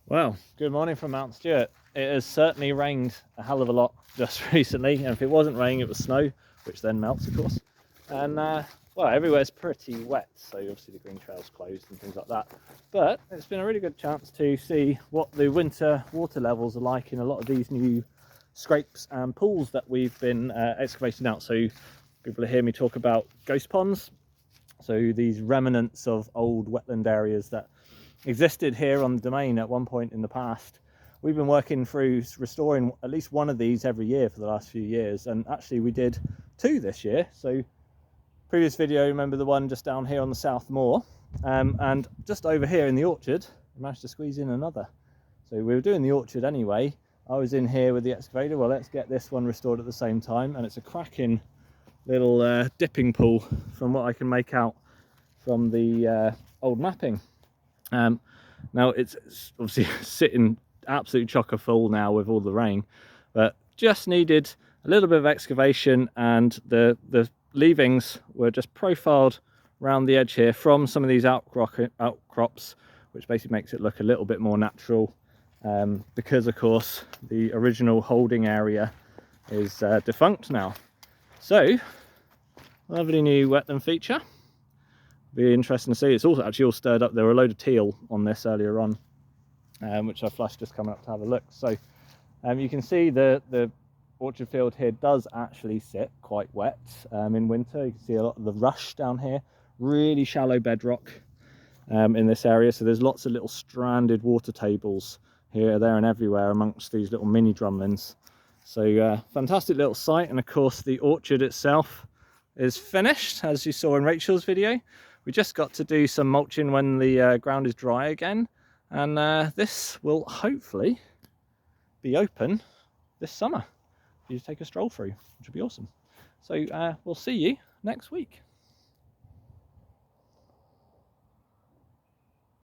Well, good morning from Mount Stewart. It has certainly rained a hell of a lot just recently, and if it wasn't raining it was snow, which then melts of course. And well, everywhere's pretty wet, so obviously the green trail's closed and things like that. But it's been a really good chance to see what the winter water levels are like in a lot of these new scrapes and pools that we've been excavating out. So people will hear me talk about ghost ponds, so these remnants of old wetland areas that existed here on the domain at one point in the past. We've been working through restoring at least one of these every year for the last few years, and actually we did two this year. So previous video, remember the one just down here on the South Moor, and just over here in the orchard I managed to squeeze in another. So we were doing the orchard anyway. I was in here with the excavator. Well, let's get this one restored at the same time, and it's a cracking little dipping pool from what I can make out from the old mapping. Now it's obviously sitting absolute chocker full now with all the rain, but just needed a little bit of excavation, and the leavings were just profiled around the edge here from some of these outcrops, which basically makes it look a little bit more natural, because of course the original holding area is defunct now. So lovely new wetland feature. Be interesting to see. It's also actually all stirred up. There were a load of teal on this earlier on, which I flushed just coming up to have a look. So you can see the orchard field here does actually sit quite wet in winter. You can see a lot of the rush down here, really shallow bedrock in this area. So there's lots of little stranded water tables here, there and everywhere amongst these little mini drumlins. So fantastic little site. And of course the orchard itself is finished, as you saw in Rachel's video. We just got to do some mulching when the ground is dry again, and this will hopefully be open this summer for you to take a stroll through, which would be awesome. So we'll see you next week.